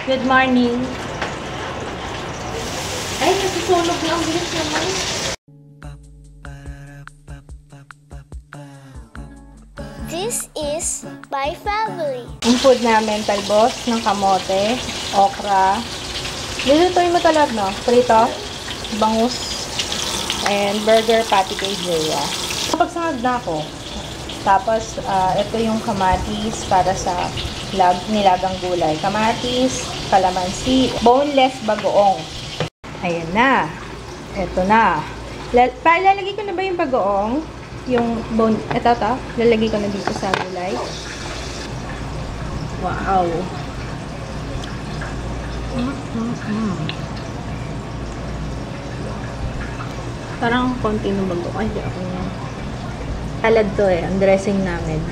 Good morning. Ay, nasusunog lang. Bilis naman. This is my family. Ang food namin, talbos ng kamote, okra. Nilutuin mo talaga, no? Prito, bangus, and burger patty kay Jaya. Pagsangag na ako. Tapos, ito yung kamatis para sa nilagang gulay. Kamatis, kalamansi, boneless bagoong. Ayan na. Ito na. Lalagay ko na ba yung bagoong? Yung bone, ito. Lalagay ko na dito sa gulay. Wow. Parang konti ng bagoong. Ay, di ako na. Salad to eh. Ang dressing namin.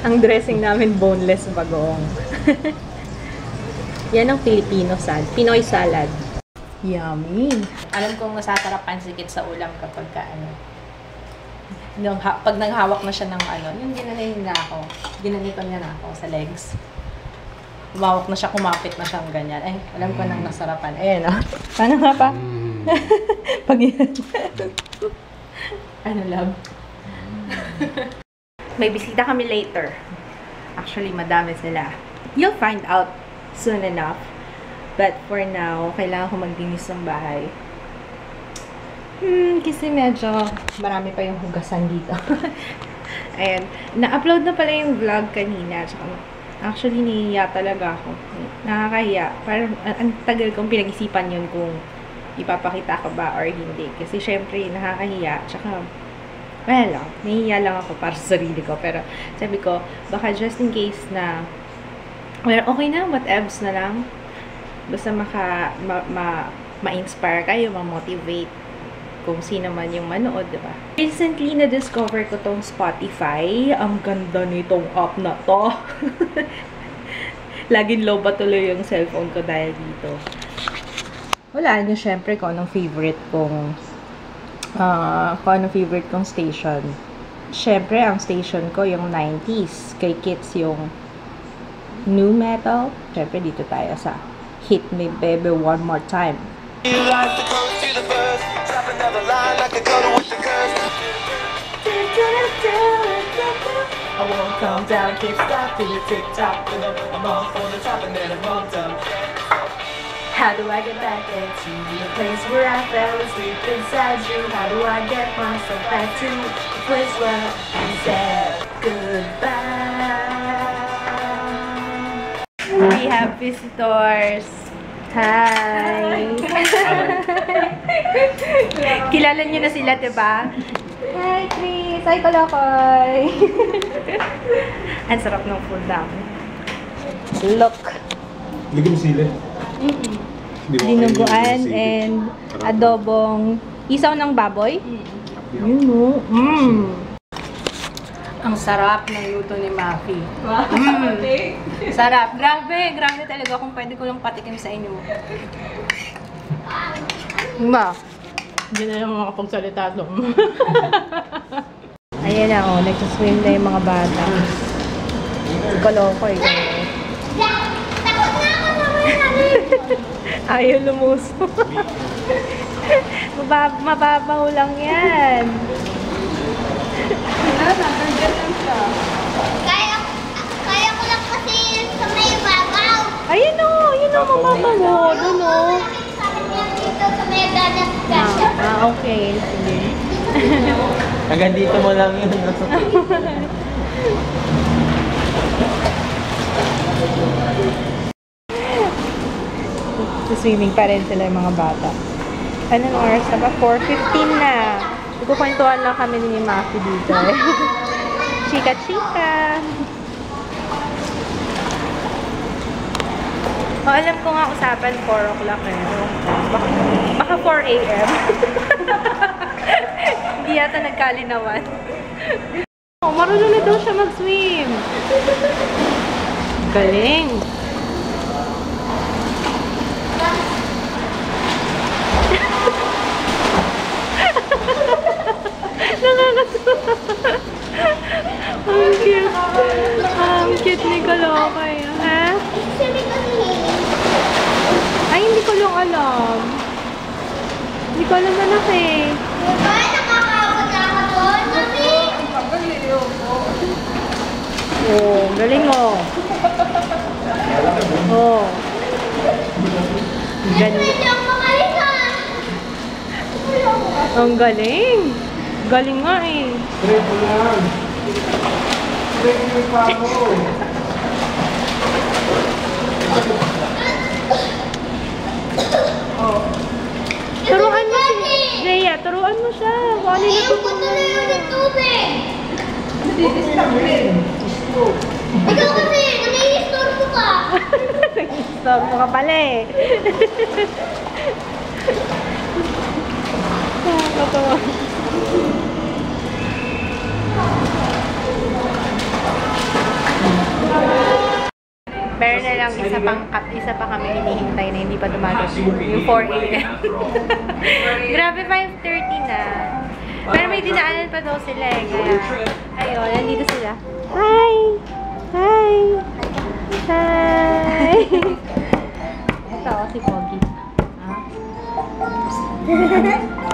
Ang dressing namin, boneless bagoong. Yan ang Filipino salad. Pinoy salad. Yummy! Alam kong nasasarapan sikit sa ulam kapag pag naghawak na siya ng yung ginanito niya na ako sa legs. Umawak na siya, kumapit na siyang ganyan. Ay, alam ko nang nasarapan. Ayan o. Ano nga pa? Pag yan. Ano, love? May bisita kami later. Actually, madami sila. You'll find out soon enough. But for now, kailangan ko maglinis ng bahay. Kasi medyo marami pa yung hugasan dito. Ayan. Na-upload na pala yung vlog kanina. Actually, nahihiya talaga ako. Nakakahiya. Parang ang tagal kong pinag-isipan yun kung ipapakita ko ba or hindi. Kasi syempre, nakakahiya. Tsaka, well, nahihiya lang ako para sa sarili ko. Pero sabi ko, baka just in case na, well, okay na, whatevs na lang. Basta ma-inspire kayo, ma-motivate kung sino man yung manood, diba? Recently, na-discover ko tong Spotify. Ang ganda nitong app na to. Laging low ba tuloy yung cellphone ko dahil dito. Wala niyo syempre kung anong favorite kong station. Syempre, ang station ko yung 90s. Kay Kids yung new metal. Syempre, dito tayo sa Hit Me Baby One More Time. I won't come down, can't stop till you tick-tock. I'm off on the top and then I'm bumped up. How do I get back into the place where I fell asleep inside you? How do I get myself back to the place where I said goodbye? We have visitors. Hi! Kilala niyo na sila, diba? Hi, Chris! Hi, Kalakoy! Ang sarap ng food namin. Look! Lagyan mo sili. Dinuguan and adobong isaw ng baboy. Yun mo. Ang sarap ng luto ni Mafi. Sarap. Grabe. Grabe talaga kung pwede ko lang patikim sa inyo. Diba? Hindi na lang makapagsalita doon. Ayan na, oh. Nagsaswim na yung mga bata. Si Kalokoy. Ayaw lumuso. Mababaw lang yan. Kaya ko lang kasi sa may babaw. Ayun o, mababaw. Doon o. Dito sa may ganas. Okay. Sige. Hanggang dito mo lang yun. Swimming pa rin sila yung mga bata. Anong oras na ba? 4:15 na. Nagkukwentuhan lang kami ni Maki dito eh. Chika-chika! Alam ko nga usapan 4 o'clock eh. Baka 4 a.m. Hindi yata nagkalinawan. Marunong na daw siya mag-swim. Galing! Nakakatawa. Ang cute ni Kalokoy. pala malaki. Diba? Nakakaabot ako doon, mami. Oh, galing mo. Oh. Galing. Hindi ako makalisan. Ang galing. Galing nga eh. Straight mo lang. Straight mo yung paa mo. Turuan mo si Rhea. Turuan mo siya. Wala na Ayaw ko tuloy ulit tubig. Ikaw kasi, nag-i-store ka. Stop mo ka pala eh. Nakakatawa. Meron na lang isa pa kami hinihintay na hindi pa dumadating. Yung 4 a.m. Grabe, 5:30 na. Pero may dinaanan pa daw sila eh. Kaya, ayun, nandito sila. Hi! Hi! Hi! Ito ako si Pogi. Ah.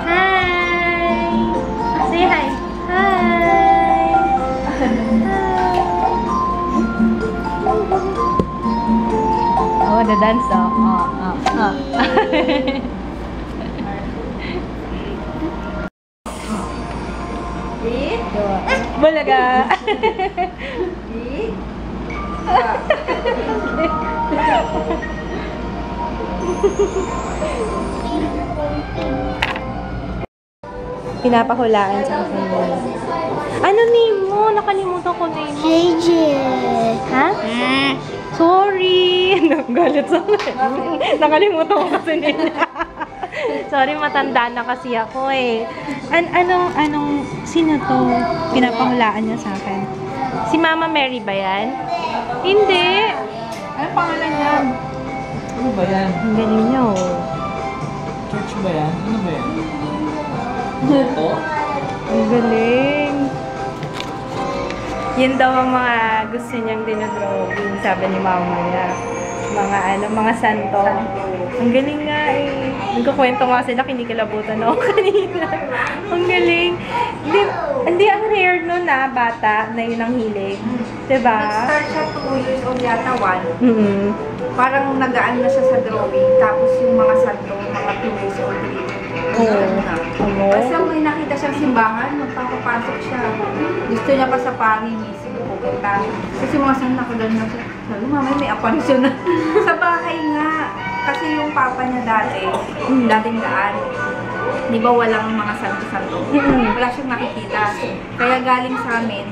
Hi! Say hi! Hi! Oh, the dance oh. Bulaga! Pinapahulaan sa kanila. Ano name mo? Nakalimutan ko name mo. JJ. Ha? Sorry! Nagalit sa akin. Nakalimutan ko kasi nila. Sorry, matanda na kasi ako eh. Anong, sino to? Pinapahulaan niya sa akin. Si Mama Mary ba yan? Hindi! Ano pangalan yan? Ano ba yan? Ang galing niya oh. Church ba yan? Ano ba yan? Ito? Ang galing. Yun daw ang mga gusto niyang dinodrawing, sabi ni Mama niya. Mga santo. Ang galing nga eh. Nagkukwento nga sila, kinikilabutan ako kanina. Ang galing. Hindi ang rare nun na bata na yun ang hilig. Diba? Nag-start siya 2 years old yata, 1. Mm-hmm. Parang nagaan na siya sa drawing. Tapos yung mga santo, mga 2 years old, 3. Oo. Basta may nakita siyang simbahan, magpapapasok siya. Gusto niya pa sa pari mismo pupunta. Kasi mga santo ko doon na siya. Sabi, mamay may aparisyon na. Sa bahay nga. Kasi yung papa niya dati, dating daan. Di ba walang mga santo-santo? Wala siyang nakikita. Kaya galing sa amin,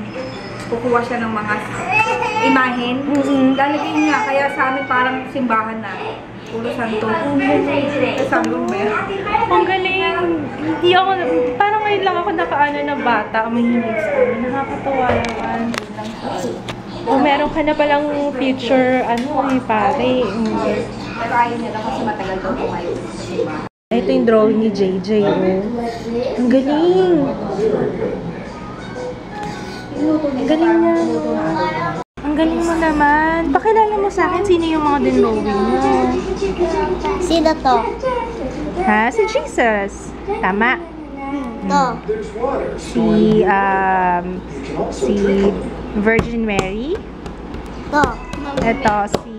kukuha siya ng mga imahen. Lalagay niya. Kaya sa amin parang simbahan na. Puro santo. Kaya sabi ko ba yan? Ang galing. Hindi ako, parang ngayon lang ako nakaano na bata, mahilig sa amin. Nakakatawa naman. O meron ka na palang future, pare. Pero ayaw niya lang kasi matagal daw pumayo sa simbahan. Ito yung drawing ni JJ, oh. Ang galing! Ang galing niya. Ang galing mo naman. Pakilala mo sa akin sino yung mga drawing mo. Sino to? Ha? Si Jesus. Tama. To. Si Virgin Mary. To. Ito si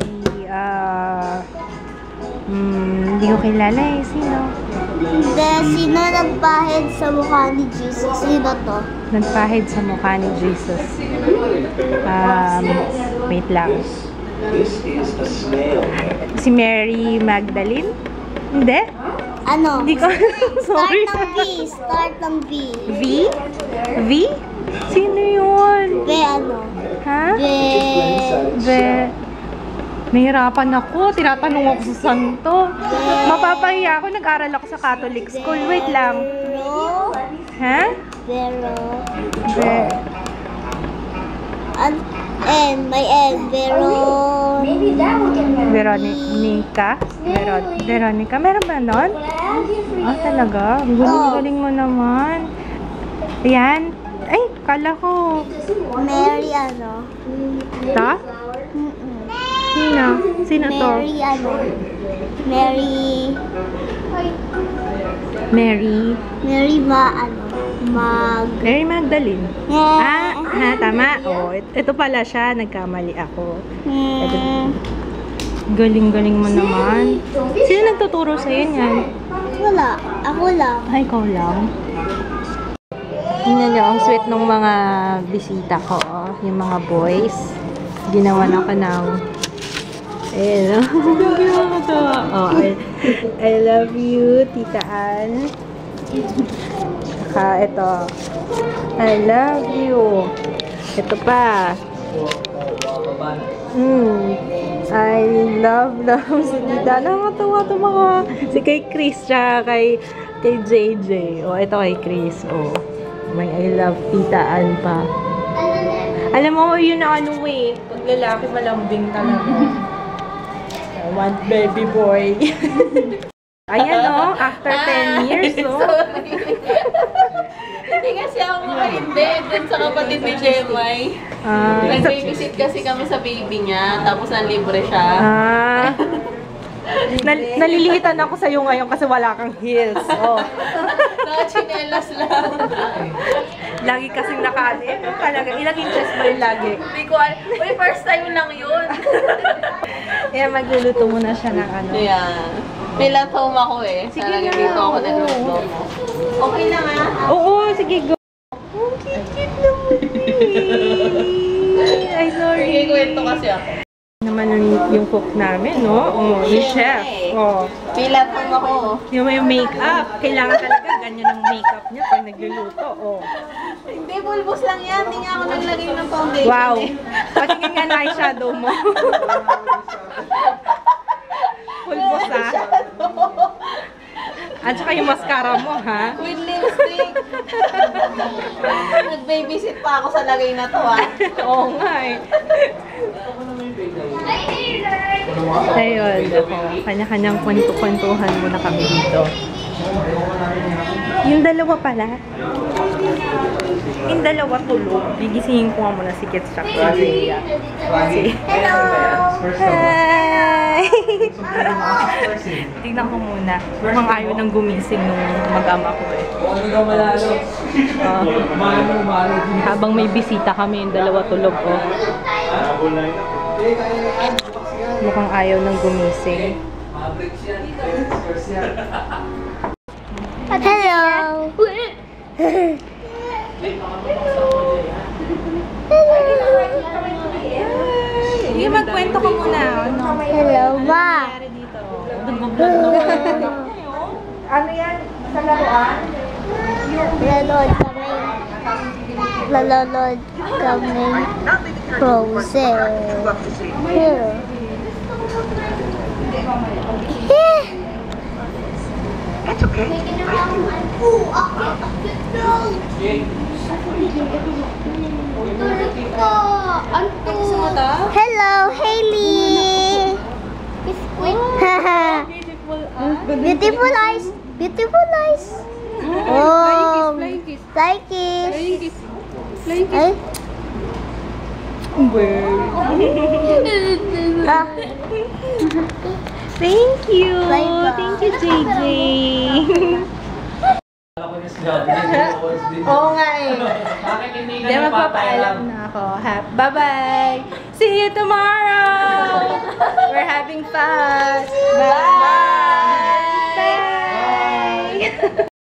hindi ko kilala eh. Sino? Hindi, sino nagpahid sa mukha ni Jesus? Sino to? Nagpahid sa mukha ni Jesus. Wait lang. Si Mary Magdalene? Hindi? Ano? Hindi ko. Sorry. Start ng V. Start ng V. V? V? Sino yun? V ano? Ha? V. V. Nahirapan ako. Tinatanong ako sa santo. Mapapahiya ako. Nag-aral ako sa Catholic school. Wait lang. Vero. Ha? Vero. V. N. May N. Vero. Veronica? Veronica? Meron ba nun? Ah, talaga? Ang galing mo naman. Ayan. Ay, kala ko. Mary ano? Ta? Sino? Sino to? Mary ano? Mary. Mary. Mary Mary Magdalene. Yeah. Tama. Oh, ito pala siya. Nagkamali ako. Hmm. Galing-galing mo naman. Sino nagtuturo sa'yo niyan? Wala. Ako lang. Ay, ikaw lang. Tingnan niyo, ang sweet ng mga bisita ko. Oh. Yung mga boys. Ginawan ako ng... Ayun. Oh, I love you, Tita Ann. Saka ito. I love you. Ito pa. I love si Tita. Nakakatawa ito mga... Si kay Chris, siya kay JJ. Oh, ito kay Chris. Oh. May I love Tita Ann pa. Alam mo, yun na ano eh. Pag lalaki, malambing talaga. I want baby boy. Ayan o, after 10 years o. Hindi kasi ako makaindi dun sa kapatid ni Jemay. Nag-babysit kasi kami sa baby niya, tapos nanlibre siya. Nalilihitan ako sa'yo ngayon kasi wala kang heels. Oh. Nakachinelas lang. Lagi kasing nakali. Talaga, ilang inches ba yun lagi? Hindi ko alam. Uy, first time lang yun. Kaya magluluto muna siya ng ano. Yeah. Feel at home ako eh. Sige Talaga na, dito ako oo. naluluto mo. Okay lang ah. Oo, sige, go. Oh, cute naman eh. Ay, sorry. Sige, kwento kasi ako. Naman yung cook namin, no? Oh, yung chef. Oh. Feel at home ako. Yung may makeup. Kailangan talaga ganyan ang makeup niya pag nagluluto. Oh. Hindi, bulbos lang yan. Hindi nga ako naglagay ng foundation Wow. eh. Patingin nga na eyeshadow mo. Pulbos ah. At saka yung mascara mo, ha? With lipstick. Nag-babysit pa ako sa lagay na to ah. Oo nga eh. Ayun, ako. Kanya-kanyang kwento-kwentuhan muna kami dito. Yung dalawa pala. Yung dalawa tulog. Gigisingin ko nga muna si Kit Chuck. Hello! Hi! Tignan ko muna. Mukhang ayaw nang gumising nung mag-ama ko eh. Habang may bisita kami, yung dalawa tulog ko. Mukhang ayaw nang gumising. Hello. Sige, magkwento ko muna. Ano? Hello, Ma. Ano yan? Sa laruan? Nanonood kami Frozen. Here. It's okay. Hello, Hailey. Beautiful eyes. Beautiful eyes. Oh, flying kiss. Ay. Ah. Thank you! Bye-bye. Thank you, JJ! Oo nga eh. Hindi, magpapaalam na ako. Bye-bye! See you tomorrow! We're having fun! Bye!